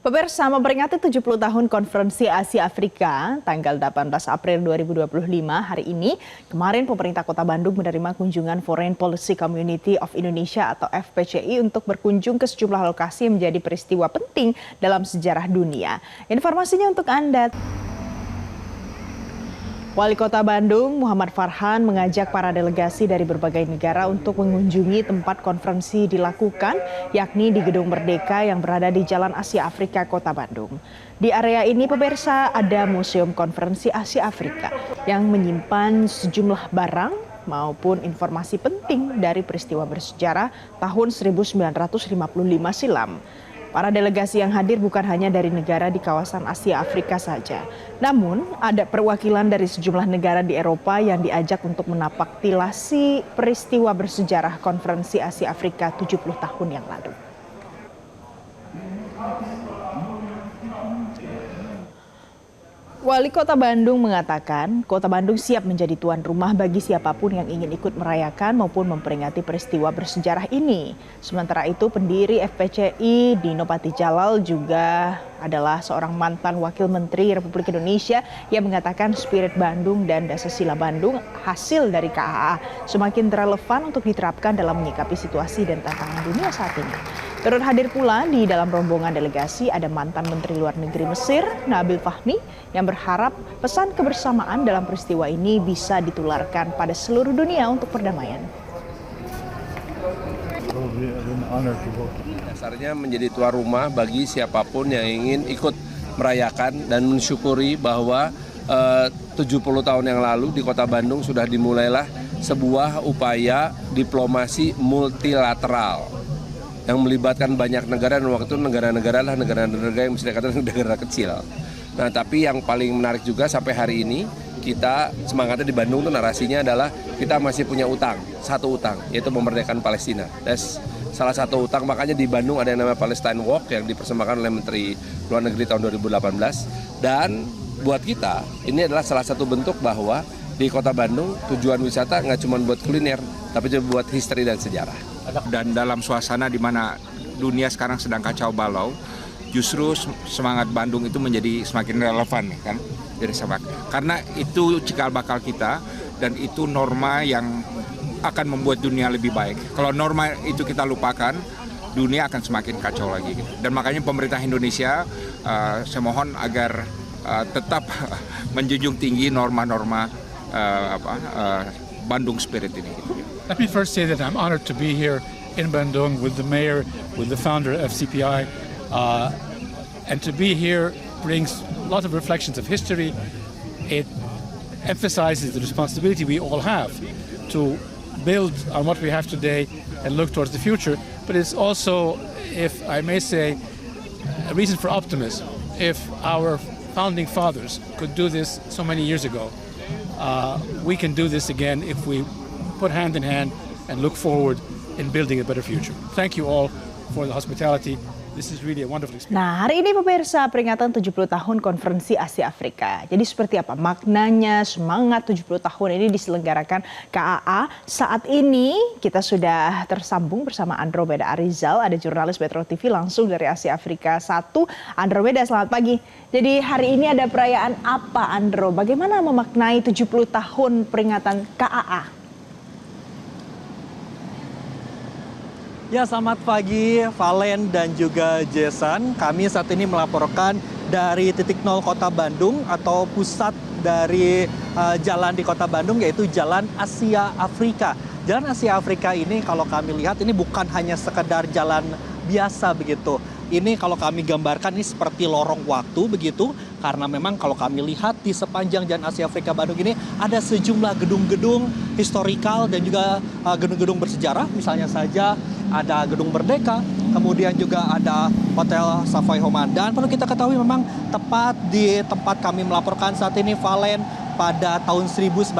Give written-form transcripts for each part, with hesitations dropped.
Pemirsa memperingati 70 tahun Konferensi Asia Afrika tanggal 18 April 2025 hari ini, kemarin pemerintah Kota Bandung menerima kunjungan Foreign Policy Community of Indonesia atau FPCI untuk berkunjung ke sejumlah lokasi yang menjadi peristiwa penting dalam sejarah dunia. Informasinya untuk Anda. Wali Kota Bandung, Muhammad Farhan, mengajak para delegasi dari berbagai negara untuk mengunjungi tempat konferensi dilakukan, yakni di Gedung Merdeka yang berada di Jalan Asia Afrika, Kota Bandung. Di area ini, pemirsa, ada Museum Konferensi Asia Afrika yang menyimpan sejumlah barang maupun informasi penting dari peristiwa bersejarah tahun 1955 silam. Para delegasi yang hadir bukan hanya dari negara di kawasan Asia Afrika saja. Namun, ada perwakilan dari sejumlah negara di Eropa yang diajak untuk menapaktilasi peristiwa bersejarah Konferensi Asia Afrika 70 tahun yang lalu. Wali Kota Bandung mengatakan, Kota Bandung siap menjadi tuan rumah bagi siapapun yang ingin ikut merayakan maupun memperingati peristiwa bersejarah ini. Sementara itu, pendiri FPCI Dino Patijalal juga adalah seorang mantan Wakil Menteri Republik Indonesia yang mengatakan spirit Bandung dan dasar sila Bandung hasil dari KAA semakin relevan untuk diterapkan dalam menyikapi situasi dan tantangan dunia saat ini. Turut hadir pula di dalam rombongan delegasi ada mantan Menteri Luar Negeri Mesir, Nabil Fahmi, yang berharap pesan kebersamaan dalam peristiwa ini bisa ditularkan pada seluruh dunia untuk perdamaian. Dasarnya menjadi tuan rumah bagi siapapun yang ingin ikut merayakan dan mensyukuri bahwa 70 tahun yang lalu di Kota Bandung sudah dimulailah sebuah upaya diplomasi multilateral yang melibatkan banyak negara, dan waktu itu negara-negara yang bisa dikatakan negara kecil. Nah, tapi yang paling menarik juga sampai hari ini, kita semangatnya di Bandung tuh narasinya adalah kita masih punya satu utang, yaitu memerdekakan Palestina. Dan salah satu utang, makanya di Bandung ada yang namanya Palestine Walk yang dipersembahkan oleh Menteri Luar Negeri tahun 2018. Dan buat kita, ini adalah salah satu bentuk bahwa di Kota Bandung tujuan wisata nggak cuma buat kuliner, tapi juga buat history dan sejarah. Dan dalam suasana di mana dunia sekarang sedang kacau balau, justru semangat Bandung itu menjadi semakin relevan, kan? Karena itu cikal bakal kita dan itu norma yang akan membuat dunia lebih baik. Kalau norma itu kita lupakan, dunia akan semakin kacau lagi. Gitu. Dan makanya pemerintah Indonesia, saya mohon agar tetap menjunjung tinggi norma-norma Bandung Spirit ini. Let me first say that I'm honored to be here in Bandung with the mayor, with the founder of CPI, and to be here brings a lot of reflections of history. It emphasizes the responsibility we all have to build on what we have today and look towards the future. But it's also, if I may say, a reason for optimism. If our founding fathers could do this so many years ago, we can do this again if we put hand in hand and look forward in building a better future. Thank you all for the hospitality. This is really a wonderful experience. Nah, hari ini pemirsa peringatan 70 tahun Konferensi Asia Afrika. Jadi seperti apa maknanya, semangat 70 tahun ini diselenggarakan KAA. Saat ini kita sudah tersambung bersama Andromeda Arizal, ada jurnalis Metro TV langsung dari Asia Afrika 1. Andromeda, selamat pagi. Jadi hari ini ada perayaan apa, Andro? Bagaimana memaknai 70 tahun peringatan KAA? Ya, selamat pagi Valen dan juga Jason. Kami saat ini melaporkan dari titik nol Kota Bandung atau pusat dari jalan di Kota Bandung, yaitu Jalan Asia Afrika. Jalan Asia Afrika ini kalau kami lihat ini bukan hanya sekedar jalan biasa begitu. Ini kalau kami gambarkan ini seperti lorong waktu begitu, karena memang kalau kami lihat di sepanjang Jalan Asia Afrika Bandung ini ada sejumlah gedung-gedung historikal dan juga gedung-gedung bersejarah. Misalnya saja ada Gedung Merdeka, kemudian juga ada Hotel Savoy Homan. Dan perlu kita ketahui memang tepat di tempat kami melaporkan saat ini, Valen, pada tahun 1955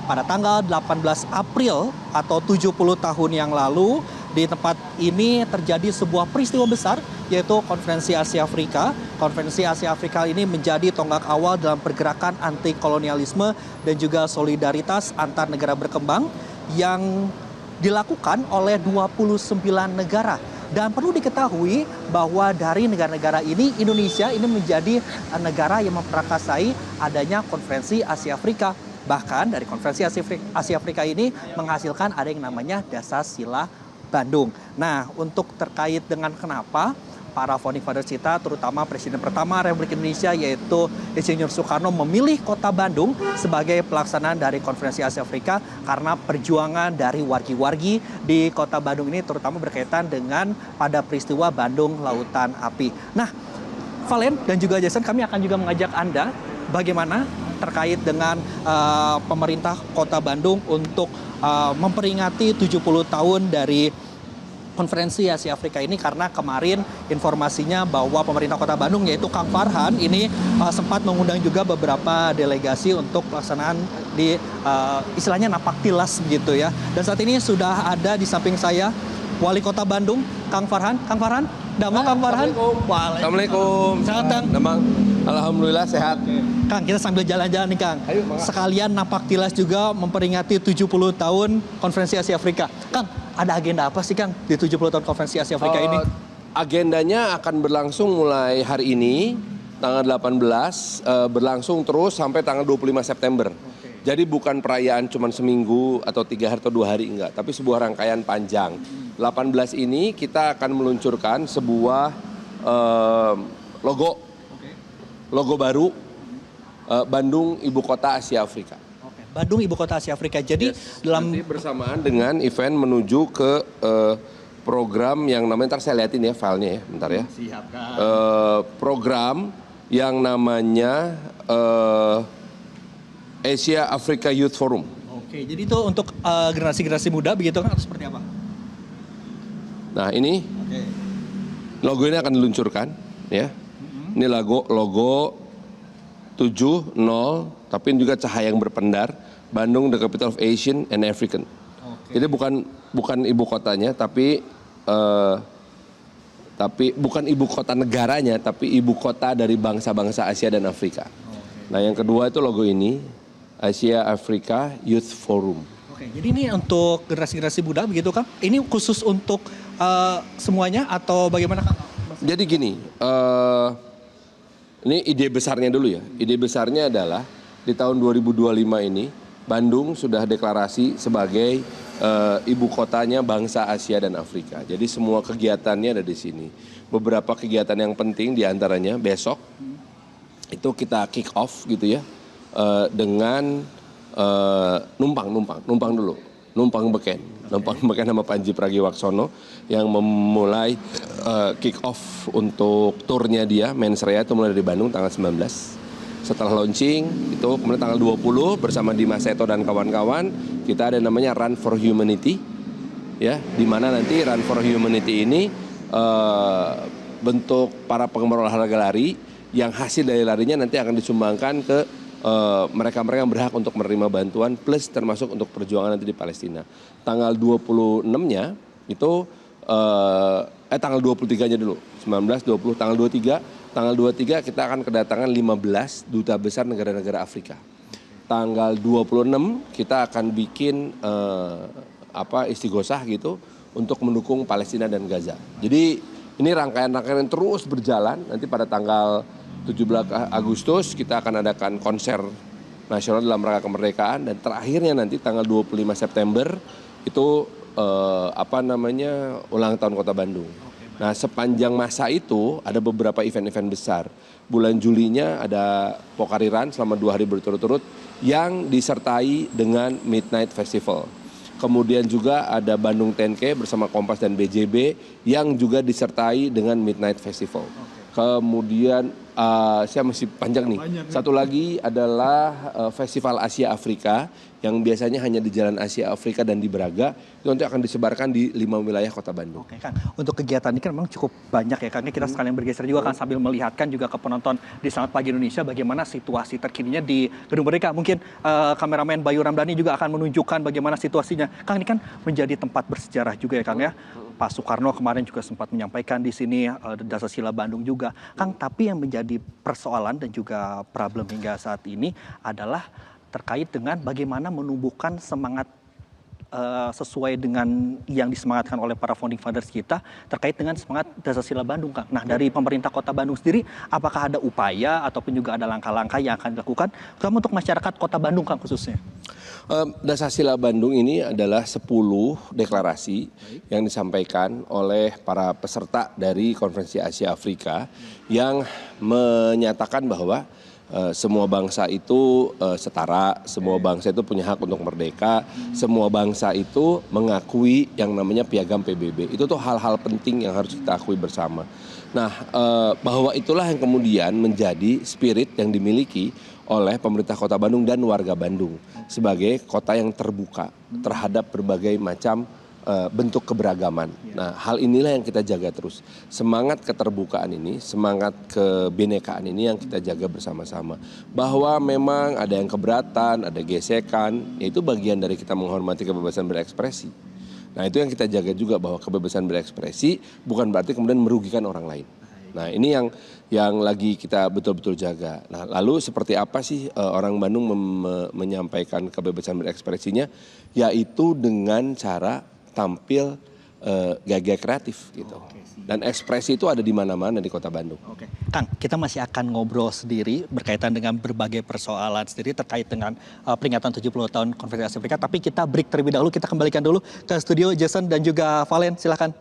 pada tanggal 18 April atau 70 tahun yang lalu, di tempat ini terjadi sebuah peristiwa besar, yaitu Konferensi Asia Afrika. Konferensi Asia Afrika ini menjadi tonggak awal dalam pergerakan anti kolonialisme dan juga solidaritas antar negara berkembang yang dilakukan oleh 29 negara. Dan perlu diketahui bahwa dari negara-negara ini, Indonesia ini menjadi negara yang memperakasai adanya konferensi Asia Afrika. Bahkan dari konferensi Asia Afrika ini menghasilkan ada yang namanya Dasar Sila Bandung. Nah, untuk terkait dengan kenapa para founding fathers kita, terutama Presiden pertama Republik Indonesia yaitu Insinyur Soekarno memilih Kota Bandung sebagai pelaksanaan dari Konferensi Asia Afrika karena perjuangan dari wargi-wargi di Kota Bandung ini terutama berkaitan dengan pada peristiwa Bandung Lautan Api. Nah, Valen dan juga Jason, kami akan juga mengajak Anda bagaimana terkait dengan pemerintah Kota Bandung untuk memperingati 70 tahun dari Konferensi Asia Afrika ini, karena kemarin informasinya bahwa pemerintah Kota Bandung yaitu Kang Farhan ini sempat mengundang juga beberapa delegasi untuk pelaksanaan di istilahnya napak tilas begitu ya. Dan saat ini sudah ada di samping saya Wali Kota Bandung, Kang Farhan. Kang Farhan, damang Kang Farhan. Assalamualaikum. Sehat, Kang? Damang. Alhamdulillah sehat. Kang, kita sambil jalan-jalan nih, Kang. Ayo, Bang. Sekalian napak tilas juga memperingati 70 tahun Konferensi Asia Afrika. Kang, ada agenda apa sih, Kang, di 70 tahun Konferensi Asia Afrika ini? Agendanya akan berlangsung mulai hari ini, tanggal 18, berlangsung terus sampai tanggal 25 September. Jadi bukan perayaan cuma seminggu atau 3 hari atau 2 hari, enggak. Tapi sebuah rangkaian panjang. 18 ini kita akan meluncurkan sebuah logo baru, Bandung Ibu Kota Asia Afrika. Bandung Ibu Kota Asia Afrika. Jadi nanti bersamaan dengan event menuju ke program yang namanya, ntar saya liatin ya filenya ya, bentar ya. Siap, Kang. Program yang namanya Asia Africa Youth Forum. Oke, jadi itu untuk generasi-generasi muda begitu, kan, atau seperti apa? Nah ini logo ini akan diluncurkan ya. Ini logo 70, tapi juga cahaya yang berpendar, Bandung the capital of Asian and African. Jadi bukan ibu kotanya, tapi bukan ibu kota negaranya, tapi ibu kota dari bangsa-bangsa Asia dan Afrika. Nah yang kedua itu logo ini, Asia Africa Youth Forum. Oke, jadi ini untuk generasi-generasi muda begitu, Kang? Ini khusus untuk semuanya atau bagaimana, Kang? Jadi gini, ini ide besarnya dulu ya. Ide besarnya adalah di tahun 2025 ini Bandung sudah deklarasi sebagai ibu kotanya bangsa Asia dan Afrika. Jadi semua kegiatannya ada di sini. Beberapa kegiatan yang penting diantaranya besok itu kita kick off gitu ya dengan numpang beken sama Panji Pragiwaksono yang memulai kick off untuk turnya dia Mensreya itu mulai dari Bandung tanggal 19. Setelah launching itu kemudian tanggal 20 bersama Dimas Seto dan kawan-kawan kita ada namanya Run for Humanity ya, di mana nanti Run for Humanity ini bentuk para penggemar olahraga lari yang hasil dari larinya nanti akan disumbangkan ke mereka-mereka yang berhak untuk menerima bantuan plus termasuk untuk perjuangan nanti di Palestina. Tanggal 26-nya itu tanggal 23-nya dulu. 19, 20, tanggal 23. Tanggal 23 kita akan kedatangan 15 duta besar negara-negara Afrika. Tanggal 26 kita akan bikin istighosah gitu untuk mendukung Palestina dan Gaza. Jadi ini rangkaian-rangkaian yang terus berjalan. Nanti pada tanggal 17 Agustus kita akan adakan konser nasional dalam rangka kemerdekaan dan terakhirnya nanti tanggal 25 September itu ulang tahun Kota Bandung. Nah sepanjang masa itu ada beberapa event-event besar. Bulan Julinya ada Pokariran selama 2 hari berturut-turut yang disertai dengan Midnight Festival. Kemudian juga ada Bandung 10K bersama Kompas dan BJB yang juga disertai dengan Midnight Festival. Kemudian saya masih panjang nih. Satu lagi adalah Festival Asia Afrika yang biasanya hanya di Jalan Asia Afrika dan di Braga. Itu nanti akan disebarkan di 5 wilayah Kota Bandung. Oke, Kang. Untuk kegiatan ini kan memang cukup banyak ya, Kang. Kita sekalian bergeser juga kan sambil melihatkan juga ke penonton di Selamat Pagi Indonesia bagaimana situasi terkininya di Gedung Merdeka. Mungkin kameramen Bayu Ramdhani juga akan menunjukkan bagaimana situasinya. Kang, ini kan menjadi tempat bersejarah juga ya, Kang ya. Pak Soekarno kemarin juga sempat menyampaikan di sini Dasar Sila Bandung juga. Kang, tapi yang menjadi persoalan dan juga problem hingga saat ini adalah terkait dengan bagaimana menumbuhkan semangat sesuai dengan yang disemangatkan oleh para founding fathers kita terkait dengan semangat Dasar Bandung, Kang. Nah, dari pemerintah Kota Bandung sendiri, apakah ada upaya ataupun juga ada langkah-langkah yang akan dilakukan terutama untuk masyarakat Kota Bandung, Kang, khususnya? Dasar Bandung ini adalah 10 deklarasi yang disampaikan oleh para peserta dari Konferensi Asia Afrika yang menyatakan bahwa semua bangsa itu setara, semua bangsa itu punya hak untuk merdeka, semua bangsa itu mengakui yang namanya piagam PBB. Itu tuh hal-hal penting yang harus kita akui bersama. Nah, bahwa itulah yang kemudian menjadi spirit yang dimiliki oleh pemerintah Kota Bandung dan warga Bandung sebagai kota yang terbuka terhadap berbagai macam bentuk keberagaman. Nah, hal inilah yang kita jaga terus. Semangat keterbukaan ini, semangat kebinekaan ini yang kita jaga bersama-sama. Bahwa memang ada yang keberatan, ada gesekan, yaitu bagian dari kita menghormati kebebasan berekspresi. Nah, itu yang kita jaga juga, bahwa kebebasan berekspresi bukan berarti kemudian merugikan orang lain. Nah, ini yang lagi kita betul-betul jaga. Nah, lalu seperti apa sih orang Bandung menyampaikan kebebasan berekspresinya? Yaitu dengan cara tampil gaya kreatif gitu. Dan ekspresi itu ada di mana-mana di Kota Bandung. Oke, Kang, kita masih akan ngobrol sendiri berkaitan dengan berbagai persoalan sendiri terkait dengan peringatan 70 tahun Konferensi Afrika. Tapi kita break terlebih dahulu, kita kembalikan dulu ke studio Jason dan juga Valen, silakan.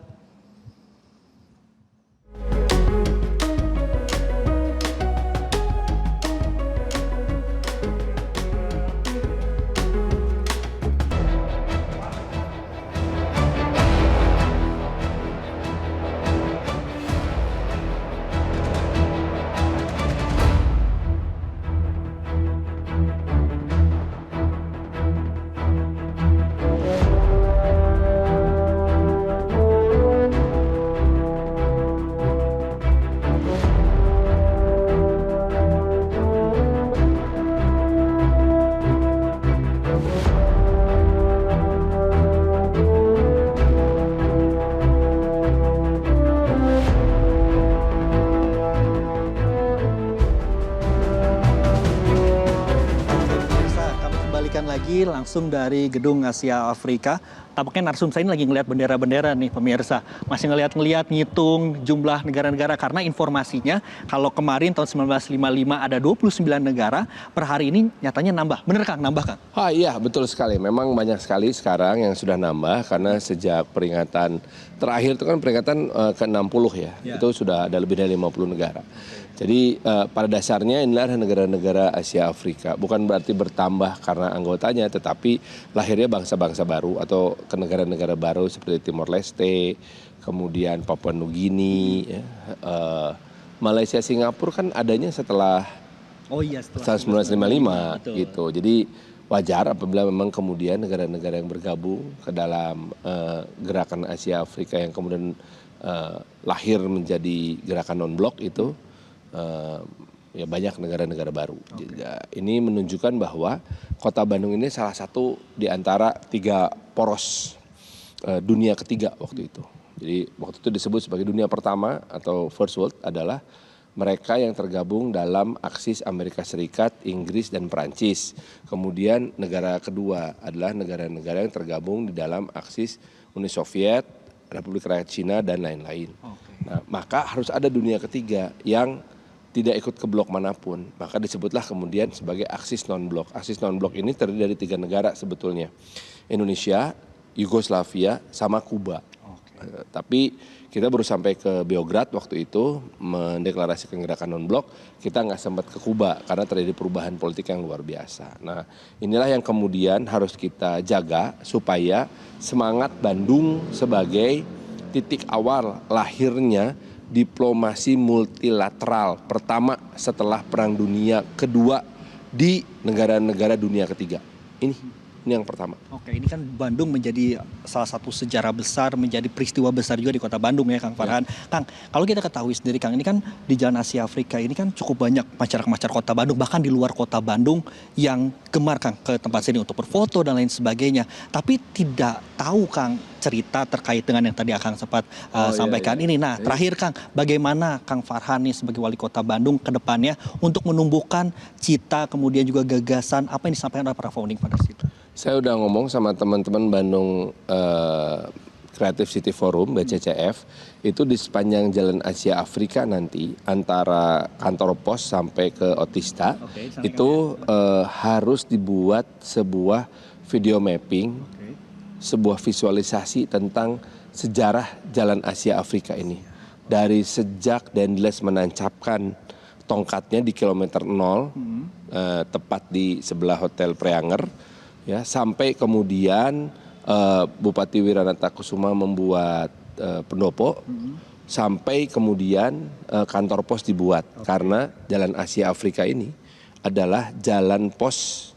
Lagi langsung dari Gedung Asia Afrika. Tampaknya narsum saya ini lagi ngelihat bendera-bendera nih pemirsa. Masih ngelihat ngitung jumlah negara-negara karena informasinya kalau kemarin tahun 1955 ada 29 negara, per hari ini nyatanya nambah. Bener, Kang? Nambah, Kang? Iya, betul sekali. Memang banyak sekali sekarang yang sudah nambah karena sejak peringatan terakhir itu kan peringatan ke-60 ya. Itu sudah ada lebih dari 50 negara. Jadi pada dasarnya inilah negara-negara Asia Afrika. Bukan berarti bertambah karena anggotanya, tetapi lahirnya bangsa-bangsa baru atau ke negara-negara baru seperti Timor Leste, kemudian Papua Nugini, Malaysia, Singapura kan adanya setelah tahun 1955 gitu. Jadi wajar apabila memang kemudian negara-negara yang bergabung ke dalam gerakan Asia Afrika yang kemudian lahir menjadi gerakan non-blok itu ya banyak negara-negara baru. Ini menunjukkan bahwa Kota Bandung ini salah satu di antara 3 poros dunia ketiga waktu itu. Jadi waktu itu disebut sebagai dunia pertama atau first world adalah mereka yang tergabung dalam aksis Amerika Serikat, Inggris, dan Perancis. Kemudian negara kedua adalah negara-negara yang tergabung di dalam aksis Uni Soviet, Republik Rakyat Cina, dan lain-lain. Nah, maka harus ada dunia ketiga yang tidak ikut ke blok manapun. Maka disebutlah kemudian sebagai aksis non-blok. Aksis non-blok ini terdiri dari 3 negara sebetulnya. Indonesia, Yugoslavia, sama Kuba. Tapi kita baru sampai ke Beograd waktu itu mendeklarasikan gerakan non-blok. Kita nggak sempat ke Kuba karena terjadi perubahan politik yang luar biasa. Nah, inilah yang kemudian harus kita jaga supaya semangat Bandung sebagai titik awal lahirnya diplomasi multilateral pertama setelah Perang Dunia Kedua di negara-negara dunia ketiga. Ini yang pertama. Oke, ini kan Bandung menjadi salah satu sejarah besar, menjadi peristiwa besar juga di Kota Bandung ya, Kang Farhan. Kang, kalau kita ketahui sendiri, Kang, ini kan di Jalan Asia Afrika ini kan cukup banyak masyarakat Kota Bandung, bahkan di luar Kota Bandung yang gemar, Kang, ke tempat sini untuk berfoto dan lain sebagainya. Tapi tidak tahu, Kang, cerita terkait dengan yang tadi Kang sempat sampaikan ini. Nah, terakhir, Kang, bagaimana Kang Farhan nih sebagai wali Kota Bandung ke depannya untuk menumbuhkan cita, kemudian juga gagasan apa yang disampaikan oleh para founding fathers itu? Saya udah ngomong sama teman-teman Bandung Creative City Forum BCCF itu di sepanjang Jalan Asia Afrika nanti antara kantor pos sampai ke Otista itu harus dibuat sebuah video mapping, sebuah visualisasi tentang sejarah Jalan Asia Afrika ini dari sejak Dendles menancapkan tongkatnya di kilometer 0 tepat di sebelah Hotel Preanger ya sampai kemudian Bupati Wiranata Kusuma membuat pendopo sampai kemudian kantor pos dibuat karena Jalan Asia Afrika ini adalah jalan pos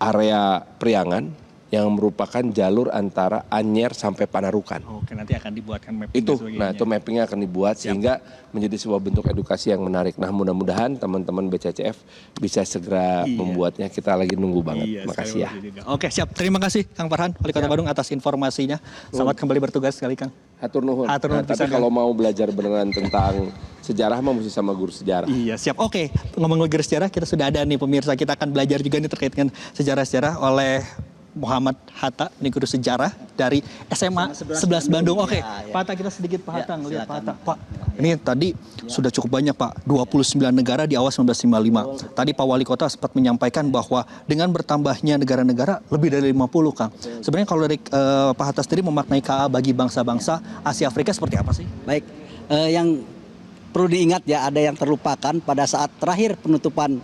area Priangan yang merupakan jalur antara Anyer sampai Panarukan. Oke, nanti akan dibuatkan mapping. Itu mappingnya akan dibuat sehingga menjadi sebuah bentuk edukasi yang menarik. Nah mudah-mudahan teman-teman BCCF bisa segera membuatnya. Kita lagi nunggu banget. Makasih ya. Oke, siap. Terima kasih Kang Farhan, Wali Kota Bandung atas informasinya. Selamat kembali bertugas sekali, Kang. Hatur nuhun. Hatur nuhun Tapi pisan, kalau mau belajar beneran tentang sejarah mah mesti sama guru sejarah. Iya, siap. Oke, ngomong guru sejarah, kita sudah ada nih pemirsa. Kita akan belajar juga nih terkait dengan sejarah-sejarah oleh Muhammad Hatta, ini guru sejarah dari SMA 11 Bandung. Oke, Pak Hatta, kita sedikit Pak Hatta ngelihat Pak Hatta. Pak, ini tadi sudah cukup banyak Pak, 29 negara di awal 1955. Tadi Pak Wali Kota sempat menyampaikan bahwa dengan bertambahnya negara-negara lebih dari 50 Kang. Sebenarnya kalau dari Pak Hatta sendiri memaknai KA bagi bangsa-bangsa Asia Afrika seperti apa sih? Baik, yang perlu diingat ya, ada yang terlupakan pada saat terakhir penutupan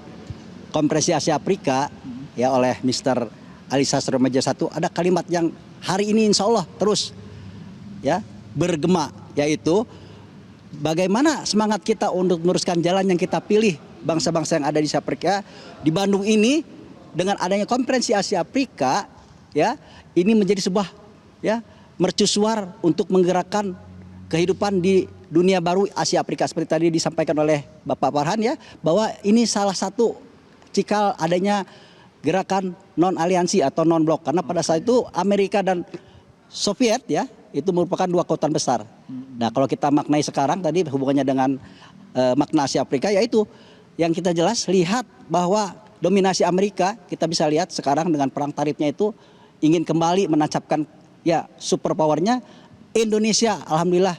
Konferensi Asia Afrika ya oleh Mr. Ali Sastro Meja 1, ada kalimat yang hari ini insya Allah terus ya bergema, yaitu bagaimana semangat kita untuk meneruskan jalan yang kita pilih bangsa-bangsa yang ada di Asia Afrika. Di Bandung ini dengan adanya Konferensi Asia Afrika ya, ini menjadi sebuah ya mercusuar untuk menggerakkan kehidupan di dunia baru Asia Afrika seperti tadi disampaikan oleh Bapak Farhan ya, bahwa ini salah satu cikal adanya gerakan non aliansi atau non blok, karena pada saat itu Amerika dan Soviet ya itu merupakan dua kekuatan besar. Nah kalau kita maknai sekarang tadi hubungannya dengan makna Asia Afrika, yaitu yang kita jelas lihat bahwa dominasi Amerika kita bisa lihat sekarang dengan perang tarifnya itu ingin kembali menancapkan ya super powernya. Indonesia alhamdulillah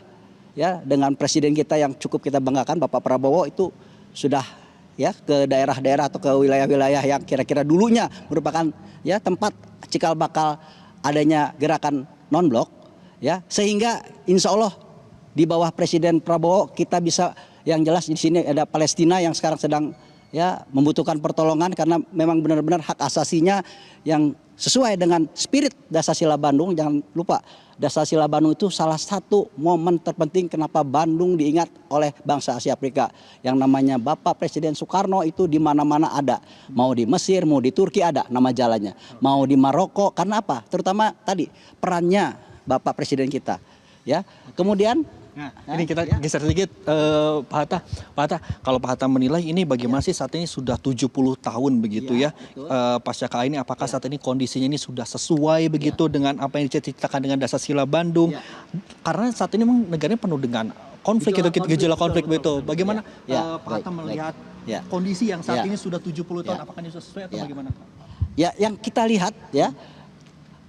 ya dengan presiden kita yang cukup kita banggakan Bapak Prabowo itu sudah ya ke daerah-daerah atau ke wilayah-wilayah yang kira-kira dulunya merupakan ya tempat cikal bakal adanya gerakan non blok ya, sehingga insya Allah di bawah Presiden Prabowo kita bisa yang jelas di sini ada Palestina yang sekarang sedang ya membutuhkan pertolongan karena memang benar-benar hak asasinya yang sesuai dengan spirit Dasar-Sila Bandung. Jangan lupa Dasar-Sila Bandung itu salah satu momen terpenting kenapa Bandung diingat oleh bangsa Asia Afrika. Yang namanya Bapak Presiden Soekarno itu di mana-mana ada. Mau di Mesir, mau di Turki ada nama jalannya. Mau di Maroko, karena apa? Terutama tadi perannya Bapak Presiden kita. Ya. Kemudian nah, ini kita geser sedikit Pak Hatta. Pak Hatta, kalau Pak Hatta menilai ini bagaimana sih saat ini sudah 70 tahun begitu ya pasca KA ini, apakah saat ini kondisinya ini sudah sesuai begitu dengan apa yang diceritakan dengan Dasar-Sila Bandung? Karena saat ini memang negaranya penuh dengan konflik, gejolak konflik begitu. Bagaimana Pak Hatta melihat kondisi yang saat ini sudah 70 tahun, apakah ini sudah sesuai atau bagaimana? Ya, yang kita lihat ya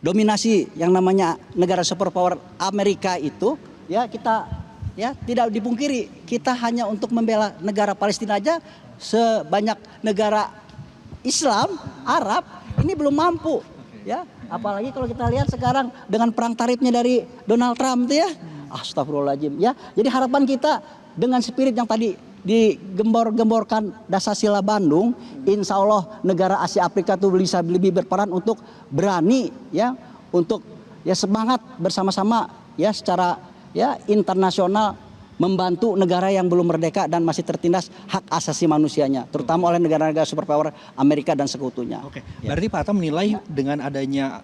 dominasi yang namanya negara superpower Amerika itu ya kita ya tidak dipungkiri kita hanya untuk membela negara Palestina aja sebanyak negara Islam Arab ini belum mampu ya, apalagi kalau kita lihat sekarang dengan perang tarifnya dari Donald Trump itu ya, astagfirullahaladzim ya. Jadi harapan kita dengan spirit yang tadi digembor-gemborkan Dasar-Sila Bandung, insya Allah negara Asia Afrika itu bisa lebih berperan untuk berani ya untuk ya semangat bersama-sama ya secara ya internasional membantu negara yang belum merdeka dan masih tertindas hak asasi manusianya, terutama oleh negara-negara superpower Amerika dan sekutunya. Oke. Berarti Pak Hatta menilai dengan adanya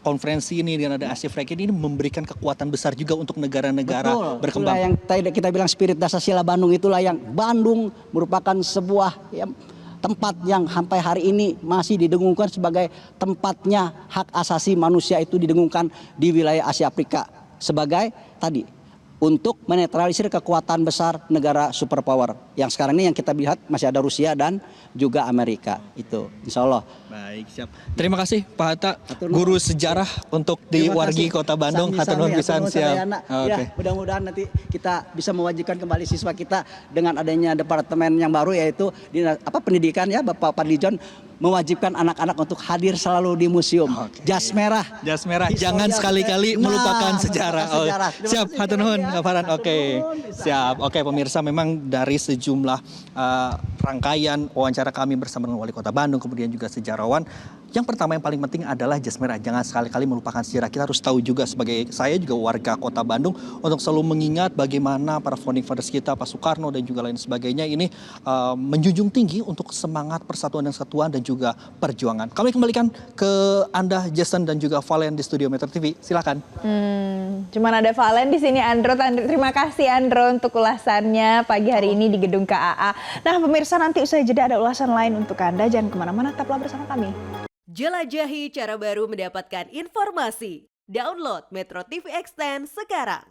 konferensi ini dengan ada Asia Afrika ini memberikan kekuatan besar juga untuk negara-negara berkembang. Itulah yang tadi kita bilang spirit Dasar-Sila Bandung, itulah yang Bandung merupakan sebuah ya, tempat yang sampai hari ini masih didengungkan sebagai tempatnya hak asasi manusia itu didengungkan di wilayah Asia Afrika sebagai tadi untuk menetralisir kekuatan besar negara superpower. Yang sekarang ini yang kita lihat masih ada Rusia dan juga Amerika. Itu insya Allah. Baik, siap. Terima kasih Pak Hatta, guru sejarah untuk di Terima Wargi kasih. Kota Bandung. Sami-sami, Hatur nuhun pisan, hatur nuhun siap. sadayana. Oke. Ya, mudah-mudahan nanti kita bisa mewajibkan kembali siswa kita dengan adanya departemen yang baru, yaitu pendidikan ya, Bapak Padlijon, mewajibkan anak-anak untuk hadir selalu di museum. Jas merah. Jas merah, Historia jangan sekali-kali kita. melupakan Nah, sejarah. melupakan sejarah. Oh, Terima siap, kasih, hatur nuhun, ya. Kak Farhan. Hatur Oke, nuhun, bisa. siap. Oke, pemirsa, memang dari sejumlah rangkaian wawancara kami bersama dengan Wali Kota Bandung, kemudian juga sejarawan. Yang pertama yang paling penting adalah jas merah. Jangan sekali-kali melupakan sejarah. Kita harus tahu juga, sebagai saya juga warga Kota Bandung, untuk selalu mengingat bagaimana para founding fathers kita, Pak Soekarno dan juga lain sebagainya ini menjunjung tinggi untuk semangat persatuan dan kesatuan dan juga perjuangan. Kami kembalikan ke Anda, Jason dan juga Valen di studio Metro TV. Silakan. Cuman ada Valen di sini, Andro. Terima kasih Andro untuk ulasannya pagi hari ini di gedung KAA. Nah pemirsa, nanti usai jeda ada ulasan lain untuk Anda. Jangan kemana-mana, tetaplah bersama kami. Jelajahi cara baru mendapatkan informasi. Download Metro TV Extend sekarang.